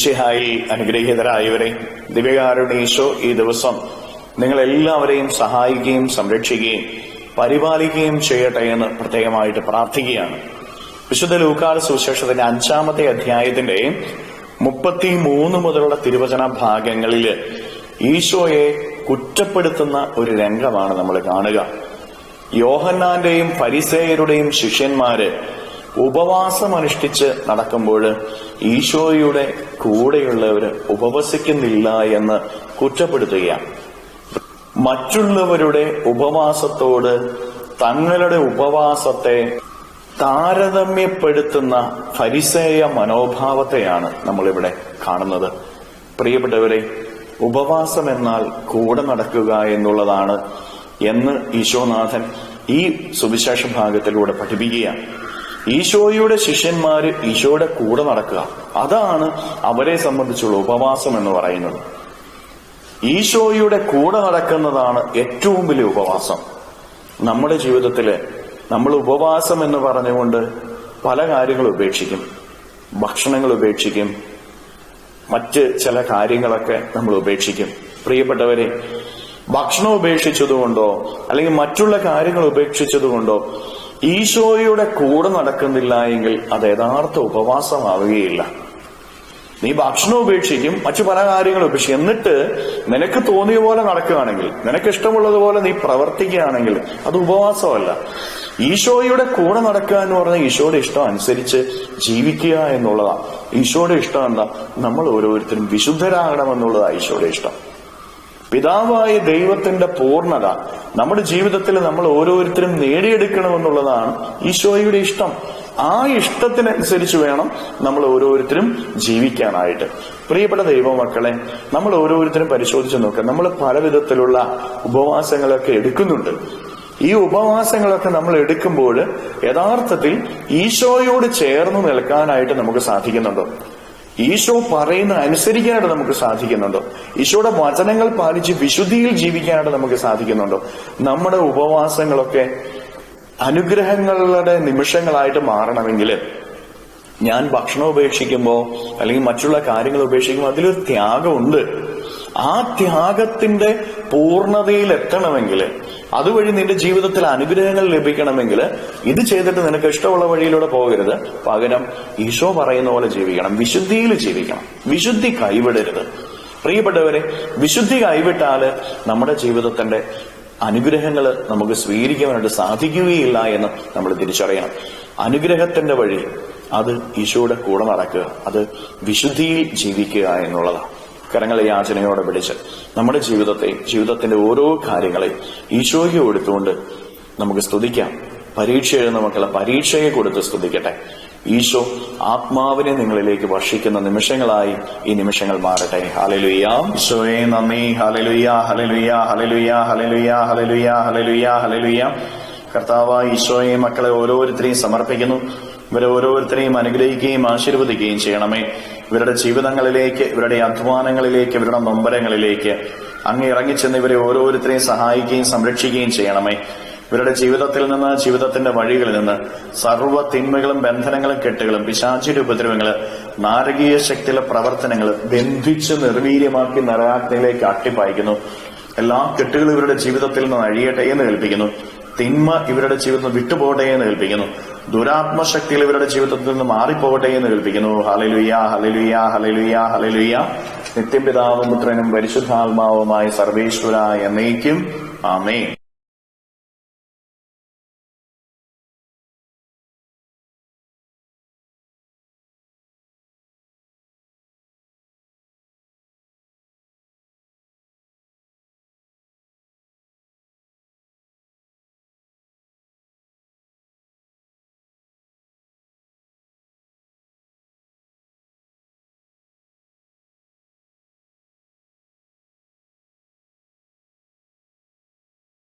മിശിഹായിൽ അനുഗ്രഹീതരായവരെ, ദിവ്യകാരുണ്യ ഈ ദിവസം നിങ്ങളെല്ലാവരെയും സഹായിക്കുകയും സംരക്ഷിക്കുകയും പരിപാലിക്കുകയും ചെയ്യട്ടെ എന്ന് പ്രത്യേകമായിട്ട് പ്രാർത്ഥിക്കുകയാണ്. വിശുദ്ധ ലൂക്കായുടെ സുവിശേഷത്തിന്റെ 5-ാമത്തെ അധ്യായത്തിന്റെ 33 മുതലുള്ള തിരുവചന ഭാഗങ്ങളിൽ ഈശോയെ കുറ്റപ്പെടുത്തുന്ന ഒരു രംഗമാണ് നമ്മൾ കാണുക. യോഹന്നാന്റെയും ഫരിസേയരുടെയും ശിഷ്യന്മാര് ഉപവാസം അനുഷ്ഠിച്ച് നടക്കുമ്പോൾ ഈശോയുടെ കൂടെയുള്ളവര് ഉപവസിക്കുന്നില്ല എന്ന് കുറ്റപ്പെടുത്തുകയാണ്. മറ്റുള്ളവരുടെ ഉപവാസത്തോട് തങ്ങളുടെ ഉപവാസത്തെ താരതമ്യപ്പെടുത്തുന്ന ഫരിസേയ മനോഭാവത്തെയാണ് നമ്മളിവിടെ കാണുന്നത്. പ്രിയപ്പെട്ടവരെ, ഉപവാസം എന്നാൽ കൂടെ നടക്കുക എന്നുള്ളതാണ് എന്ന് ഈശോനാഥൻ ഈ സുവിശേഷ ഭാഗത്തിലൂടെ പഠിപ്പിക്കുകയാണ്. ഈശോയുടെ ശിഷ്യന്മാര് ഈശോയുടെ കൂടെ നടക്കുക, അതാണ് അവരെ സംബന്ധിച്ചുള്ള ഉപവാസം എന്ന് പറയുന്നത്. ഈശോയുടെ കൂടെ നടക്കുന്നതാണ് ഏറ്റവും വലിയ ഉപവാസം. നമ്മുടെ ജീവിതത്തില് നമ്മൾ ഉപവാസം എന്ന് പറഞ്ഞുകൊണ്ട് പല കാര്യങ്ങളും ഉപേക്ഷിക്കും. ഭക്ഷണങ്ങൾ ഉപേക്ഷിക്കും, മറ്റ് ചില കാര്യങ്ങളൊക്കെ നമ്മൾ ഉപേക്ഷിക്കും. പ്രിയപ്പെട്ടവരെ, ഭക്ഷണം ഉപേക്ഷിച്ചതുകൊണ്ടോ അല്ലെങ്കിൽ മറ്റുള്ള കാര്യങ്ങൾ ഉപേക്ഷിച്ചതുകൊണ്ടോ ഈശോയുടെ കൂടെ നടക്കുന്നില്ല എങ്കിൽ അത് യഥാർത്ഥ ഉപവാസമാവുകയില്ല. നീ ഭക്ഷണം ഉപേക്ഷിക്കും, മറ്റു പല കാര്യങ്ങളും ഉപേക്ഷിക്കും, എന്നിട്ട് നിനക്ക് തോന്നിയ പോലെ നടക്കുകയാണെങ്കിൽ, നിനക്ക് ഇഷ്ടമുള്ളതുപോലെ നീ പ്രവർത്തിക്കുകയാണെങ്കിൽ അത് ഉപവാസമല്ല. ഈശോയുടെ കൂടെ നടക്കുക എന്ന് പറഞ്ഞാൽ ഈശോയുടെ ഇഷ്ടം അനുസരിച്ച് ജീവിക്കുക എന്നുള്ളതാണ്. ഈശോയുടെ ഇഷ്ടം എന്താ? നമ്മൾ ഓരോരുത്തരും വിശുദ്ധരാകണമെന്നുള്ളതാണ് ഈശോയുടെ ഇഷ്ടം. പിതാവായ ദൈവത്തിന്റെ പൂർണ്ണത നമ്മുടെ ജീവിതത്തിൽ നമ്മൾ ഓരോരുത്തരും നേടിയെടുക്കണമെന്നുള്ളതാണ് ഈശോയുടെ ഇഷ്ടം. ആ ഇഷ്ടത്തിനനുസരിച്ച് വേണം നമ്മൾ ഓരോരുത്തരും ജീവിക്കാനായിട്ട്. പ്രിയപ്പെട്ട ദൈവമക്കളെ, നമ്മൾ ഓരോരുത്തരും പരിശോധിച്ച് നോക്കാം. നമ്മൾ പല വിധത്തിലുള്ള ഉപവാസങ്ങളൊക്കെ എടുക്കുന്നുണ്ട്. ഈ ഉപവാസങ്ങളൊക്കെ നമ്മൾ എടുക്കുമ്പോൾ യഥാർത്ഥത്തിൽ ഈശോയോട് ചേർന്ന് നിൽക്കാനായിട്ട് നമുക്ക് സാധിക്കുന്നുണ്ടോ? ഈശോ പറയുന്ന അനുസരിക്കാനായിട്ട് നമുക്ക് സാധിക്കുന്നുണ്ടോ? ഈശോയുടെ വചനങ്ങൾ പാലിച്ച് വിശുദ്ധിയിൽ ജീവിക്കാനായിട്ട് നമുക്ക് സാധിക്കുന്നുണ്ടോ? നമ്മുടെ ഉപവാസങ്ങളൊക്കെ അനുഗ്രഹങ്ങളുടെ നിമിഷങ്ങളായിട്ട് മാറണമെങ്കിൽ ഞാൻ ഭക്ഷണം ഉപേക്ഷിക്കുമ്പോൾ അല്ലെങ്കിൽ മറ്റുള്ള കാര്യങ്ങൾ ഉപേക്ഷിക്കുമ്പോൾ അതിലൊരു ത്യാഗമുണ്ട്. ആ ത്യാഗത്തിന്റെ പൂർണ്ണതയിൽ എത്തണമെങ്കിൽ, അതുവഴി നിന്റെ ജീവിതത്തിൽ അനുഗ്രഹങ്ങൾ ലഭിക്കണമെങ്കിൽ ഇത് ചെയ്തിട്ട് നിനക്ക് ഇഷ്ടമുള്ള വഴിയിലൂടെ പോകരുത്. പകരം ഈശോ പറയുന്ന പോലെ ജീവിക്കണം, വിശുദ്ധിയിൽ ജീവിക്കണം. വിശുദ്ധി കൈവിടരുത്. പ്രിയപ്പെട്ടവരെ, വിശുദ്ധി കൈവിട്ടാല് നമ്മുടെ ജീവിതത്തിന്റെ അനുഗ്രഹങ്ങൾ നമുക്ക് സ്വീകരിക്കാനായിട്ട് സാധിക്കുകയില്ല എന്ന് നമ്മൾ തിരിച്ചറിയണം. അനുഗ്രഹത്തിന്റെ വഴി അത് ഈശോയുടെ കൂടെ നടക്കുക, അത് വിശുദ്ധിയിൽ ജീവിക്കുക എന്നുള്ളതാണ്. കരങ്ങളെ യാചനയോടെ പിടിച്ച് നമ്മുടെ ജീവിതത്തിന്റെ ഓരോ കാര്യങ്ങളെയും ഈശോയ്ക്ക് കൊടുത്തുകൊണ്ട് നമുക്ക് സ്തുതിക്കാം. പരീക്ഷ എഴുതുന്ന മക്കളെ പരീക്ഷയെ കൊടുത്ത് സ്തുതിക്കട്ടെ. ഈശോ ആത്മാവിനെ നിങ്ങളിലേക്ക് വർഷിക്കുന്ന നിമിഷങ്ങളായി ഈ നിമിഷങ്ങൾ മാറട്ടെ. ഹല്ലേലൂയ. ഈശോയെ നന്ദി. ഹല്ലേലൂയ, ഹല്ലേലൂയ, ഹല്ലേലൂയ, ഹല്ലേലൂയ, ഹല്ലേലൂയ, ഹല്ലേലൂയ, ഹല്ലേലൂയ. കർത്താവായ ഈശോയെ മക്കളെ ഓരോരുത്തരെയും സമർപ്പിക്കുന്നു. ഇവരെ ഓരോരുത്തരെയും അനുഗ്രഹിക്കുകയും ആശീർവദിക്കുകയും ചെയ്യണമേ. ഇവരുടെ ജീവിതങ്ങളിലേക്ക്, ഇവരുടെ അധ്വാനങ്ങളിലേക്ക്, ഇവരുടെ നൊമ്പരങ്ങളിലേക്ക് അങ്ങ് ഇറങ്ങിച്ചെന്ന് ഇവരെ ഓരോരുത്തരെയും സഹായിക്കുകയും സംരക്ഷിക്കുകയും ചെയ്യണമേ. ഇവരുടെ ജീവിതത്തിൽ നിന്ന്, ജീവിതത്തിന്റെ വഴികളിൽ നിന്ന് സർവ്വ തിന്മകളും ബന്ധനങ്ങളും കെട്ടുകളും പിശാചിന്റെ ഉപദ്രവങ്ങള് നാരകീയ ശക്തിയിലെ പ്രവർത്തനങ്ങൾ ബന്ധിച്ച് നിർവീര്യമാക്കി നരകാഗ്നിയിലേക്ക് അട്ടിപ്പായിക്കുന്നു. എല്ലാ കെട്ടുകളും ഇവരുടെ ജീവിതത്തിൽ നിന്ന് അഴിയട്ടെ എന്ന് കൽപ്പിക്കുന്നു. തിന്മ ഇവരുടെ ജീവിതത്തിൽ വിട്ടുപോകട്ടെ എന്ന് കൽപ്പിക്കുന്നു. ദുരാത്മശക്തികൾ ഇവരുടെ ജീവിതത്തിൽ നിന്ന് മാറിപ്പോകട്ടെ എന്ന് കൽപ്പിക്കുന്നു. ഹല്ലേലൂയ, ഹല്ലേലൂയ, ഹല്ലേലൂയ, ഹല്ലേലൂയ. നിത്യപിതാവും പുത്രനും പരിശുദ്ധാത്മാവുമായ സർവേശ്വര എന്നേക്കും ആമേൻ.